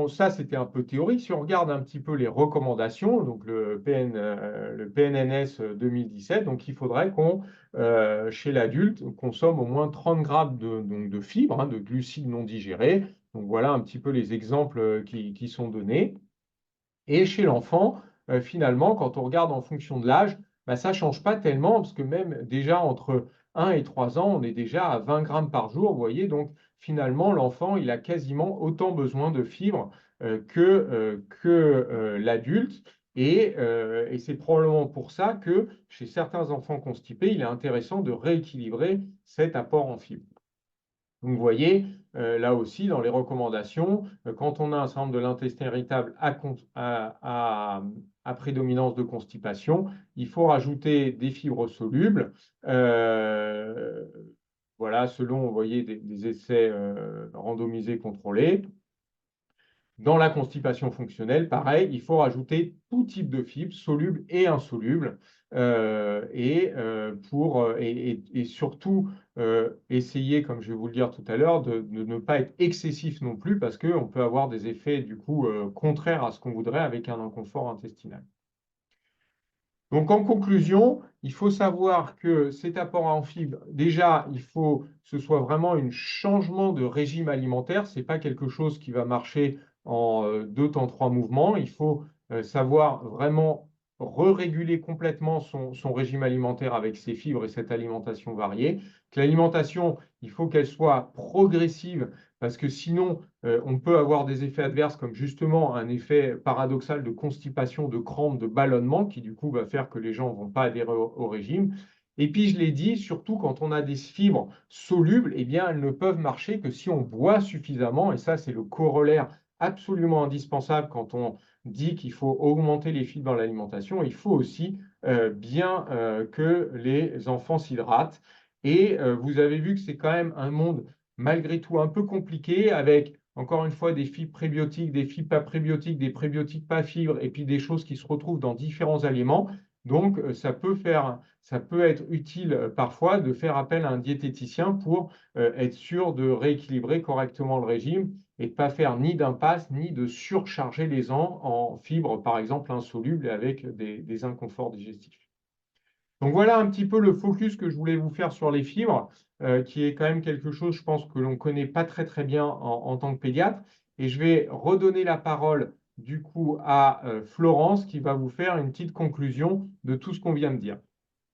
ça c'était un peu théorique, si on regarde un petit peu les recommandations, donc le PNNS 2017, donc il faudrait qu'on, chez l'adulte, consomme au moins 30 grammes de fibres, hein, de glucides non digérés. Donc voilà un petit peu les exemples qui sont donnés. Et chez l'enfant, finalement, quand on regarde en fonction de l'âge, bah, ça ne change pas tellement, parce que même déjà entre 1 et 3 ans, on est déjà à 20 grammes par jour. Vous voyez, donc finalement, l'enfant, il a quasiment autant besoin de fibres que l'adulte. Et c'est probablement pour ça que chez certains enfants constipés, il est intéressant de rééquilibrer cet apport en fibres. Donc, vous voyez, là aussi, dans les recommandations, quand on a un syndrome de l'intestin irritable à prédominance de constipation, il faut rajouter des fibres solubles. Voilà, selon, vous voyez, des essais randomisés contrôlés. Dans la constipation fonctionnelle, pareil, il faut rajouter tout type de fibres, solubles et insolubles, et surtout essayer, comme je vais vous le dire tout à l'heure, de ne pas être excessif non plus, parce qu'on peut avoir des effets du coup contraires à ce qu'on voudrait avec un inconfort intestinal. Donc, en conclusion, il faut savoir que cet apport en fibres, déjà, il faut que ce soit vraiment un changement de régime alimentaire. Ce n'est pas quelque chose qui va marcher en 2 temps 3 mouvements. Il faut savoir vraiment re-réguler complètement son régime alimentaire avec ses fibres et cette alimentation variée. Que l'alimentation, il faut qu'elle soit progressive parce que sinon, on peut avoir des effets adverses comme justement un effet paradoxal de constipation, de crampes, de ballonnement qui du coup va faire que les gens ne vont pas adhérer au régime. Et puis, je l'ai dit, surtout quand on a des fibres solubles, eh bien, elles ne peuvent marcher que si on boit suffisamment. Et ça, c'est le corollaire absolument indispensable quand on dit qu'il faut augmenter les fibres dans l'alimentation. Il faut aussi bien que les enfants s'hydratent. Et vous avez vu que c'est quand même un monde malgré tout un peu compliqué avec encore une fois des fibres prébiotiques, des fibres pas prébiotiques, des prébiotiques pas fibres et puis des choses qui se retrouvent dans différents aliments. Donc, ça peut être utile parfois de faire appel à un diététicien pour être sûr de rééquilibrer correctement le régime et de ne pas faire ni d'impasse ni de surcharger les gens en fibres, par exemple, insolubles et avec des inconforts digestifs. Donc voilà un petit peu le focus que je voulais vous faire sur les fibres, qui est quand même quelque chose, je pense, que l'on ne connaît pas très très bien en tant que pédiatre. Et je vais redonner la parole du coup à Florence qui va vous faire une petite conclusion de tout ce qu'on vient de dire.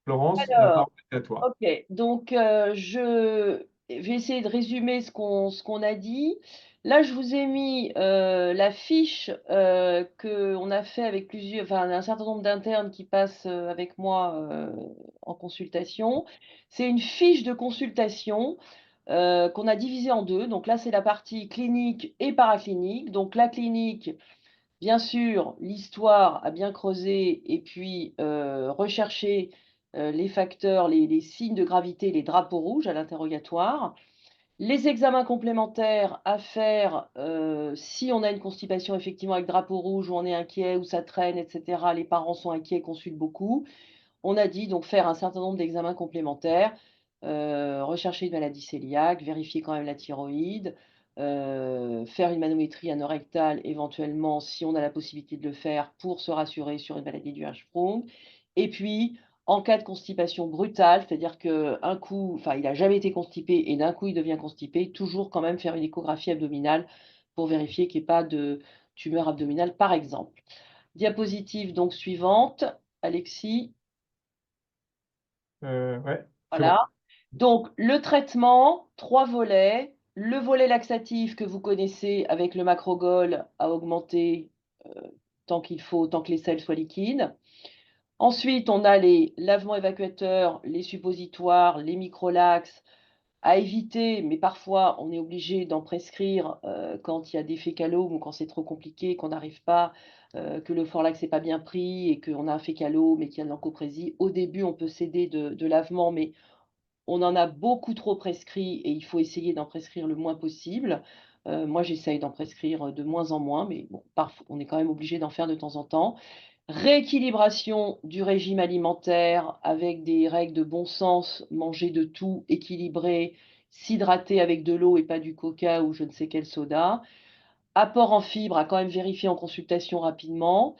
Florence, la Alors, parole est à toi. OK, donc je vais essayer de résumer ce qu'on a dit. Là, je vous ai mis, la fiche, qu'on a fait avec plusieurs enfin, un certain nombre d'internes qui passent, avec moi, en consultation. C'est une fiche de consultation, qu'on a divisée en 2. Donc là, c'est la partie clinique et paraclinique. Donc la clinique, bien sûr, l'histoire à bien creuser et puis, rechercher, les facteurs, les signes de gravité, les drapeaux rouges à l'interrogatoire. Les examens complémentaires à faire, si on a une constipation effectivement avec drapeau rouge, où on est inquiet, où ça traîne et cetera, les parents sont inquiets, consultent beaucoup. On a dit donc faire un certain nombre d'examens complémentaires, rechercher une maladie cœliaque, vérifier quand même la thyroïde, faire une manométrie anorectale éventuellement si on a la possibilité de le faire pour se rassurer sur une maladie du Hirschsprung. Et puis, en cas de constipation brutale, c'est-à-dire qu'un coup, enfin il n'a jamais été constipé et d'un coup il devient constipé, toujours quand même faire une échographie abdominale pour vérifier qu'il n'y ait pas de tumeur abdominale par exemple. Diapositive donc suivante, Alexis. Ouais, c'est bon. Voilà. Donc, le traitement, 3 volets. Le volet laxatif que vous connaissez avec le macrogol à augmenter tant qu'il faut, tant que les selles soient liquides. Ensuite, on a les lavements évacuateurs, les suppositoires, les microlax à éviter, mais parfois on est obligé d'en prescrire quand il y a des fécalomes ou quand c'est trop compliqué, qu'on n'arrive pas, que le Forlax n'est pas bien pris et qu'on a un fécalome et qu'il y a de l'encoprésie. Au début, on peut céder de lavement, mais on en a beaucoup trop prescrit et il faut essayer d'en prescrire le moins possible. Moi, j'essaye d'en prescrire de moins en moins, mais bon, parfois, on est quand même obligé d'en faire de temps en temps. Rééquilibration du régime alimentaire avec des règles de bon sens, manger de tout, équilibrer, s'hydrater avec de l'eau et pas du coca ou je ne sais quel soda. Apport en fibres à quand même vérifier en consultation rapidement.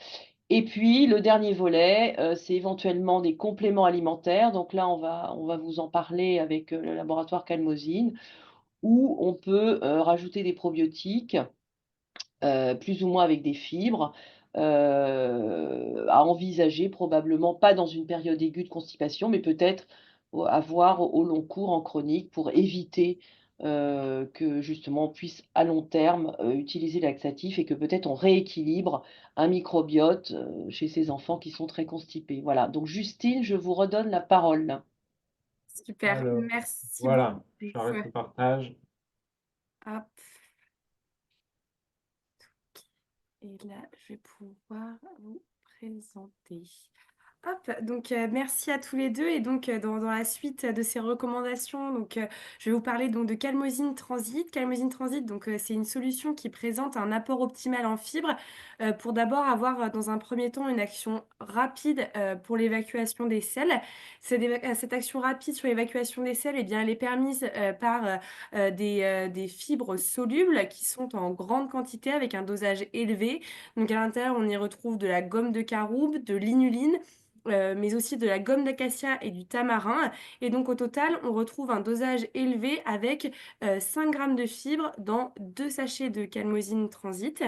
Et puis le dernier volet, c'est éventuellement des compléments alimentaires. Donc là, on va vous en parler avec, le laboratoire Calmosine, où on peut, rajouter des probiotiques, plus ou moins avec des fibres, à envisager probablement pas dans une période aiguë de constipation, mais peut-être à voir au long cours en chronique pour éviter, que justement on puisse à long terme, utiliser le laxatif et que peut-être on rééquilibre un microbiote, chez ces enfants qui sont très constipés. Voilà, donc Justine, je vous redonne la parole. Super, Alors, merci voilà, beaucoup. j'arrête le partage. Hop, et là, je vais pouvoir vous présenter. Hop, donc merci à tous les deux. Et donc, dans la suite de ces recommandations, donc, je vais vous parler donc, de Calmosine Transit. Calmosine Transit, donc, c'est une solution qui présente un apport optimal en fibres pour d'abord avoir, dans un premier temps, une action rapide pour l'évacuation des selles. Cette action rapide sur l'évacuation des selles, eh bien, elle est permise par des fibres solubles qui sont en grande quantité avec un dosage élevé. Donc, à l'intérieur, on y retrouve de la gomme de caroube, de l'inuline, mais aussi de la gomme d'acacia et du tamarin. Et donc au total, on retrouve un dosage élevé avec 5 grammes de fibres dans 2 sachets de Calmosine Transit.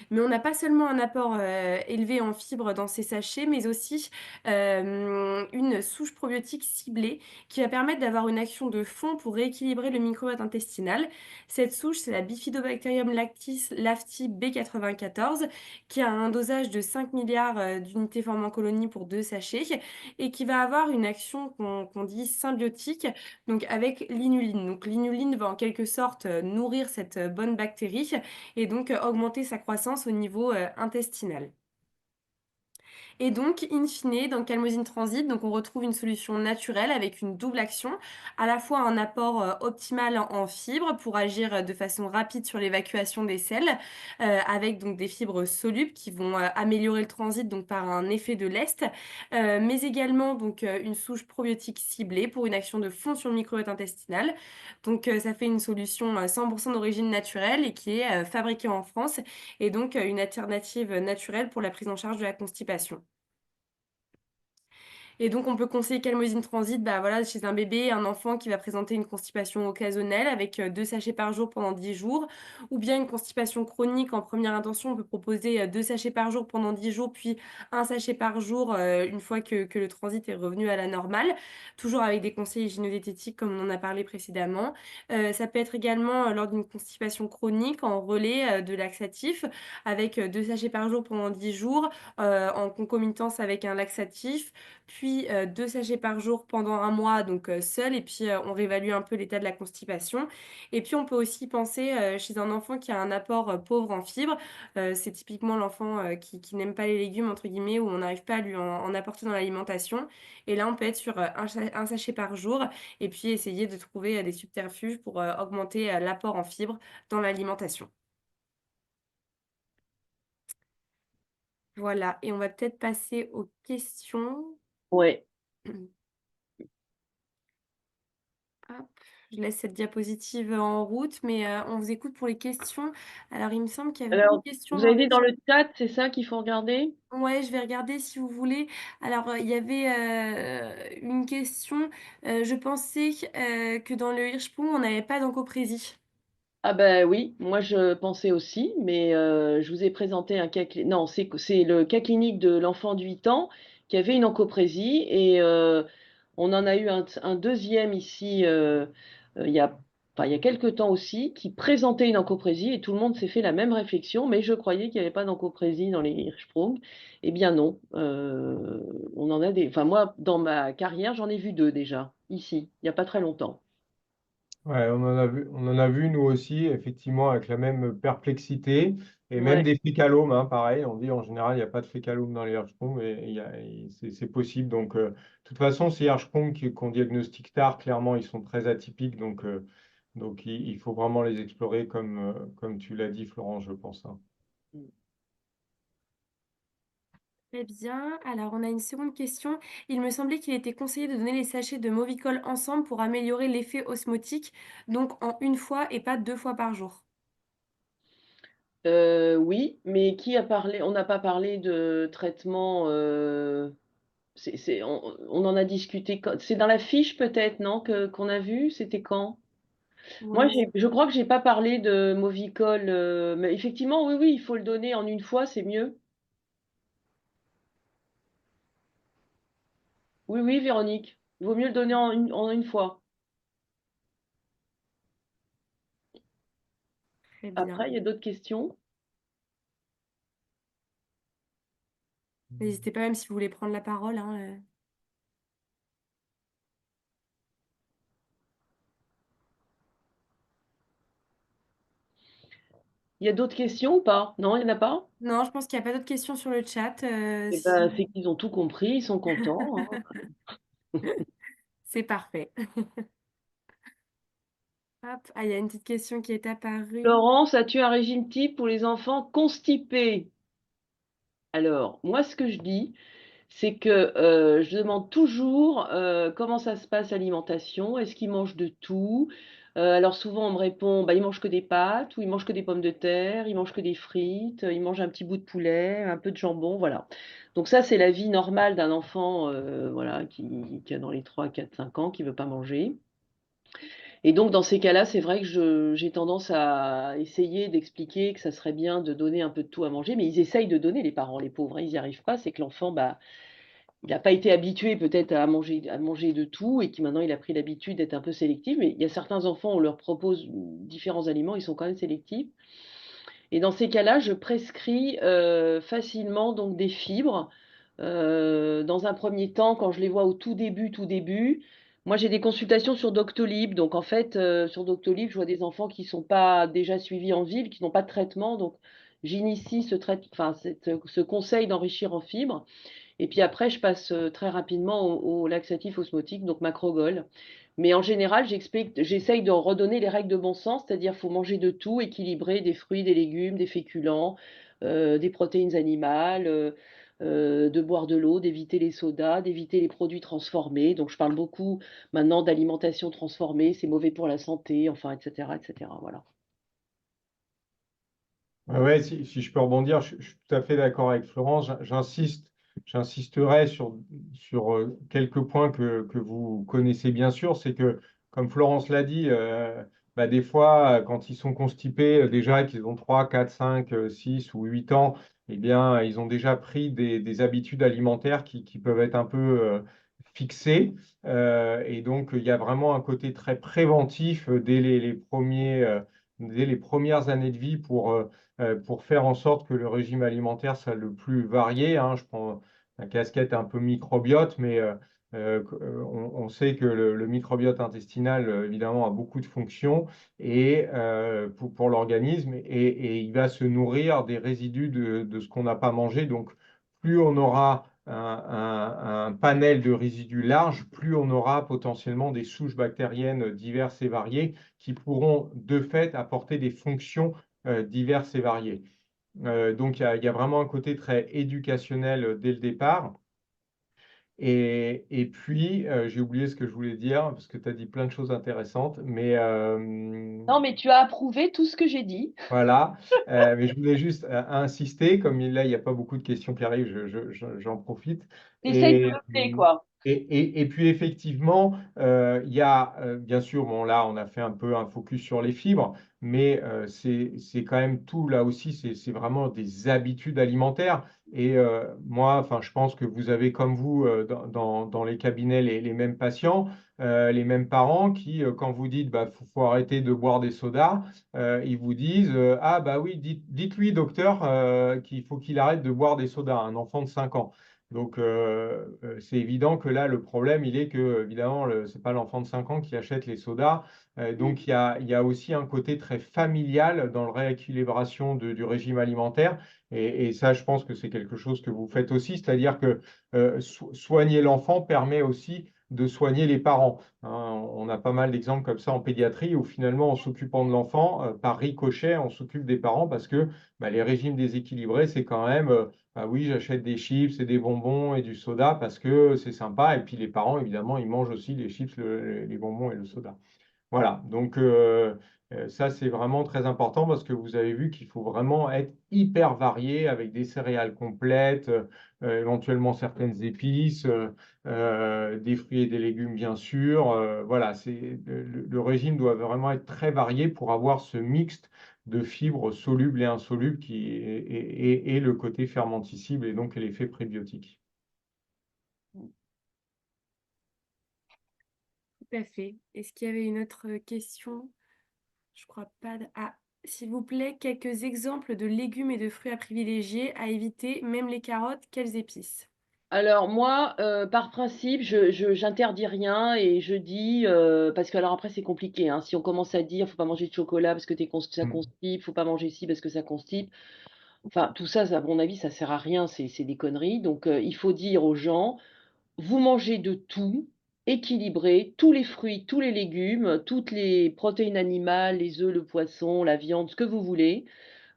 Mais on n'a pas seulement un apport élevé en fibres dans ces sachets, mais aussi une souche probiotique ciblée qui va permettre d'avoir une action de fond pour rééquilibrer le microbiote intestinal. Cette souche, c'est la Bifidobacterium lactis lafti B94, qui a un dosage de 5 milliards d'unités formant colonie pour 2 sachets et qui va avoir une action qu'on dit symbiotique, donc avec l'inuline. Donc l'inuline va en quelque sorte nourrir cette bonne bactérie et donc augmenter sa croissance au niveau intestinal. Et donc, in fine, dans Calmosine Transit, donc on retrouve une solution naturelle avec une double action, à la fois un apport optimal en fibres pour agir de façon rapide sur l'évacuation des selles, avec donc des fibres solubles qui vont améliorer le transit donc par un effet de lest, mais également donc une souche probiotique ciblée pour une action de fond sur le microbiote intestinal. Donc ça fait une solution 100% d'origine naturelle et qui est fabriquée en France et donc une alternative naturelle pour la prise en charge de la constipation. Et donc, on peut conseiller Calmosine Transit bah, voilà, chez un bébé, un enfant qui va présenter une constipation occasionnelle avec 2 sachets par jour pendant 10 jours, ou bien une constipation chronique en première intention. On peut proposer 2 sachets par jour pendant 10 jours, puis un sachet par jour une fois que le transit est revenu à la normale, toujours avec des conseils hygiéno-diététiques comme on en a parlé précédemment. Ça peut être également lors d'une constipation chronique en relais de laxatif avec 2 sachets par jour pendant 10 jours en concomitance avec un laxatif puis 2 sachets par jour pendant un mois, donc seul et puis on réévalue un peu l'état de la constipation et puis on peut aussi penser, chez un enfant qui a un apport, pauvre en fibres, c'est typiquement l'enfant, qui n'aime pas les légumes entre guillemets ou on n'arrive pas à lui en apporter dans l'alimentation et là on peut être sur, un sachet par jour et puis essayer de trouver, des subterfuges pour, augmenter, l'apport en fibres dans l'alimentation. Voilà et on va peut-être passer aux questions. Ouais. Hop, je laisse cette diapositive en route, mais on vous écoute pour les questions. Alors, il me semble qu'il y avait une Alors, question vous dans avez le dit dans chat. le chat, c'est ça qu'il faut regarder? Ouais, je vais regarder si vous voulez. Alors, il y avait une question. Je pensais que dans le Hirschsprung, on n'avait pas d'encoprésie. Ah ben oui, moi je pensais aussi, mais je vous ai présenté un cas non, c'est le cas clinique de l'enfant de 8 ans qui avait une encoprésie et on en a eu un deuxième ici il y a, enfin, il y a quelque temps aussi qui présentait une encoprésie et tout le monde s'est fait la même réflexion, mais je croyais qu'il n'y avait pas d'encoprésie dans les Hirschsprung. Eh bien non, on en a des, enfin moi dans ma carrière j'en ai vu deux déjà, ici, il n'y a pas très longtemps. Ouais, on en a vu nous aussi, effectivement, avec la même perplexité, et même Ouais. des fécalomes, hein, pareil. On dit en général, il n'y a pas de fécalomes dans les Hirschsprung, et, c'est possible. Donc, de toute façon, ces Hirschsprung qu'on diagnostique tard, clairement, ils sont très atypiques. Donc il faut vraiment les explorer comme tu l'as dit, Florence, je pense, hein. Très bien. Alors, on a une seconde question. Il me semblait qu'il était conseillé de donner les sachets de Movicol ensemble pour améliorer l'effet osmotique, donc en une fois et pas 2 fois par jour. Oui, mais qui a parlé? On n'a pas parlé de traitement. On en a discuté. C'est dans la fiche peut-être, non, qu'on a vu. C'était quand? Moi, Ouais, je crois que j'ai pas parlé de Movicol, mais effectivement, oui, oui, il faut le donner en une fois, c'est mieux. Oui, oui, Véronique, il vaut mieux le donner en une fois. très bien. Après, il y a d'autres questions. N'hésitez pas même si vous voulez prendre la parole, hein, Il y a d'autres questions ou pas? Non, il n'y en a pas? Non, je pense qu'il y a pas d'autres questions sur le chat, Eh si ben, c'est qu'ils ont tout compris, ils sont contents, hein. c'est parfait. Hop, ah, il y a une petite question qui est apparue. Laurence, as-tu un régime type pour les enfants constipés? Alors, moi, ce que je dis, c'est que je demande toujours comment ça se passe l'alimentation, est-ce qu'ils mangent de tout? Alors souvent on me répond, bah, ils mangent que des pâtes, ou ils mangent que des pommes de terre, ils mangent que des frites, ils mangent un petit bout de poulet, un peu de jambon, voilà. Donc ça, c'est la vie normale d'un enfant voilà, qui a dans les 3, 4, 5 ans, qui ne veut pas manger. Et donc, dans ces cas-là, c'est vrai que j'ai tendance à essayer d'expliquer que ça serait bien de donner un peu de tout à manger, mais ils essayent de donner, les parents, les pauvres, hein, ils n'y arrivent pas. C'est que l'enfant, bah, il n'a pas été habitué peut-être à manger de tout et qui maintenant il a pris l'habitude d'être un peu sélectif. Mais il y a certains enfants, on leur propose différents aliments, ils sont quand même sélectifs. Et dans ces cas-là, je prescris facilement donc des fibres. Dans un premier temps, quand je les vois au tout début, moi j'ai des consultations sur Doctolib. Donc en fait, sur Doctolib, je vois des enfants qui ne sont pas déjà suivis en ville, qui n'ont pas de traitement. Donc j'initie ce conseil d'enrichir en fibres. Et puis après, je passe très rapidement au laxatif osmotique, donc Macrogol. Mais en général, j'essaye de redonner les règles de bon sens, c'est-à-dire faut manger de tout, équilibrer des fruits, des légumes, des féculents, des protéines animales, de boire de l'eau, d'éviter les sodas, d'éviter les produits transformés. Donc je parle beaucoup maintenant d'alimentation transformée, c'est mauvais pour la santé, enfin, etc., etc. Voilà. Ouais, ouais, si je peux rebondir, je suis tout à fait d'accord avec Florence. J'insisterai sur quelques points que vous connaissez bien sûr. C'est que, comme Florence l'a dit, bah, des fois, quand ils sont constipés, déjà qu'ils ont 3, 4, 5, 6 ou 8 ans, eh bien, ils ont déjà pris des habitudes alimentaires qui peuvent être un peu fixées. Et donc, il y a vraiment un côté très préventif dès dès les premières années de vie pour faire en sorte que le régime alimentaire soit le plus varié, hein. Je prends la casquette un peu microbiote, mais on sait que le microbiote intestinal, évidemment, a beaucoup de fonctions pour l'organisme et il va se nourrir des résidus de ce qu'on n'a pas mangé. Donc, plus on aura un panel de résidus large, plus on aura potentiellement des souches bactériennes diverses et variées qui pourront de fait apporter des fonctions diverses et variées. Donc, il y a vraiment un côté très éducationnel dès le départ. Et puis, j'ai oublié ce que je voulais dire, parce que tu as dit plein de choses intéressantes, mais Non, mais tu as approuvé tout ce que j'ai dit. voilà. Mais je voulais juste insister, comme là, il n'y a pas beaucoup de questions qui arrivent, j'en profite. Essaye de Et, lever, quoi. et puis, effectivement, il y a, bien sûr, bon, là, on a fait un peu un focus sur les fibres, mais c'est quand même tout, là aussi, c'est vraiment des habitudes alimentaires. Et moi, enfin, je pense que vous avez, comme vous, dans les cabinets, les mêmes patients, les mêmes parents qui, quand vous dites, bah, faut arrêter de boire des sodas, ils vous disent ah bah oui, dites-lui docteur qu'il faut qu'il arrête de boire des sodas à un enfant de 5 ans. Donc c'est évident que là le problème il est que évidemment c'est pas l'enfant de 5 ans qui achète les sodas. Donc il y a aussi un côté très familial dans le rééquilibration du régime alimentaire et ça je pense que c'est quelque chose que vous faites aussi, c'est-à-dire que soigner l'enfant permet aussi de soigner les parents. Hein, on a pas mal d'exemples comme ça en pédiatrie où finalement, en s'occupant de l'enfant, par ricochet, on s'occupe des parents parce que bah, les régimes déséquilibrés, c'est quand même, bah oui, j'achète des chips et des bonbons et du soda parce que c'est sympa. Et puis les parents, évidemment, ils mangent aussi les chips, les bonbons et le soda. Voilà, donc ça c'est vraiment très important parce que vous avez vu qu'il faut vraiment être hyper varié avec des céréales complètes, éventuellement certaines épices, des fruits et des légumes bien sûr. Voilà, le régime doit vraiment être très varié pour avoir ce mixte de fibres solubles et insolubles et le côté fermentescible et donc l'effet prébiotique. Tout à fait. Est-ce qu'il y avait une autre question? Je crois pas. Ah, s'il vous plaît, quelques exemples de légumes et de fruits à privilégier, à éviter, même les carottes, quelles épices? Alors moi, par principe, j'interdis rien et je dis, parce que alors après c'est compliqué, hein, si on commence à dire: «Faut pas manger de chocolat parce que ça Mm. constipe, faut pas manger ci parce que ça constipe». Enfin tout ça, à mon avis, ça sert à rien, c'est des conneries. Donc il faut dire aux gens: «Vous mangez de tout, équilibré, tous les fruits, tous les légumes, toutes les protéines animales, les œufs, le poisson, la viande, ce que vous voulez».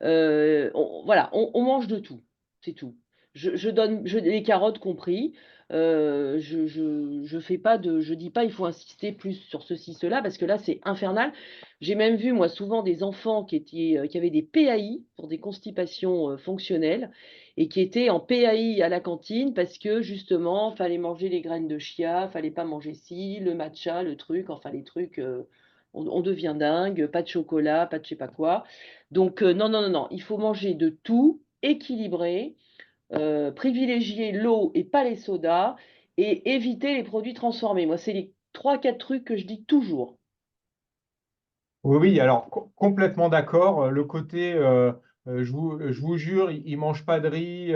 Voilà, on mange de tout, c'est tout. Je donne les carottes compris, je fais pas de je dis pas: «Il faut insister plus sur ceci, cela», parce que là, c'est infernal. J'ai même vu, moi, souvent des enfants qui avaient des PAI pour des constipations, fonctionnelles et qui étaient en PAI à la cantine parce que justement, fallait manger les graines de chia, fallait pas manger ci, le matcha, le truc, enfin les trucs, on devient dingue, pas de chocolat, pas de je sais pas quoi. Donc non, non, non, non, il faut manger de tout, équilibré, privilégier l'eau et pas les sodas et éviter les produits transformés. Moi, c'est les 3-4 trucs que je dis toujours. Oui, oui, alors complètement d'accord. Le côté, je vous jure, il mange pas de riz,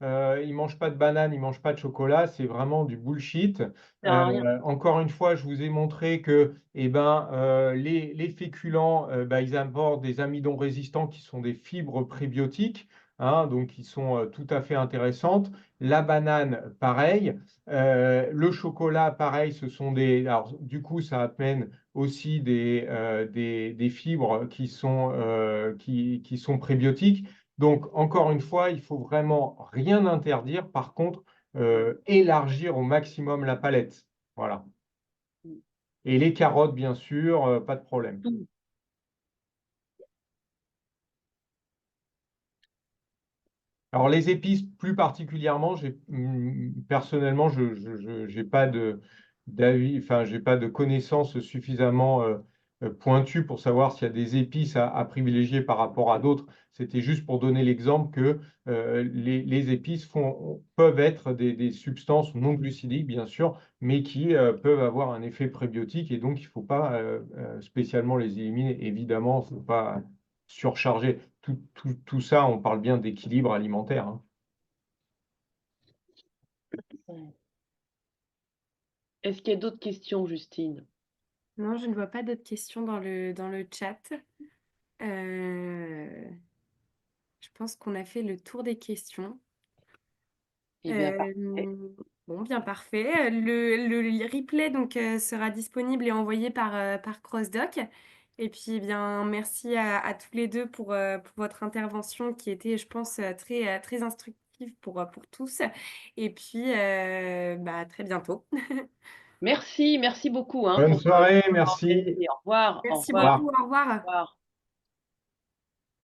il mange pas de banane, il mange pas de chocolat, c'est vraiment du bullshit. Ça sert à rien. Encore une fois, je vous ai montré que eh ben, les féculents, ils apportent des amidons résistants qui sont des fibres prébiotiques, hein, donc qui sont tout à fait intéressantes. La banane, pareil. Le chocolat, pareil, ce sont des. Alors, du coup, ça amène aussi des fibres qui sont prébiotiques. Donc, encore une fois, il faut vraiment rien interdire. Par contre, élargir au maximum la palette. Voilà. Et les carottes, bien sûr, pas de problème. Tout. Alors les épices plus particulièrement, personnellement, j'ai pas d'avis, enfin j'ai pas de connaissances suffisamment pointues pour savoir s'il y a des épices à privilégier par rapport à d'autres. C'était juste pour donner l'exemple que les épices peuvent être des substances non glucidiques, bien sûr, mais qui peuvent avoir un effet prébiotique et donc il ne faut pas spécialement les éliminer. Évidemment, il ne faut pas surcharger. Tout ça, on parle bien d'équilibre alimentaire, hein. Ouais. Est-ce qu'il y a d'autres questions, Justine? Non, je ne vois pas d'autres questions dans le chat. Je pense qu'on a fait le tour des questions. Eh bien, parfait. Bon, bien parfait. Le replay donc, sera disponible et envoyé par CrossDoc. Et puis, eh bien, merci à tous les deux pour votre intervention qui était, je pense, très instructive pour tous. Et puis, à très bientôt. Merci, merci beaucoup hein, Bonne pour soirée, avoir merci. organisé. Au revoir, au Merci Au revoir, beaucoup. revoir. Au au revoir. revoir.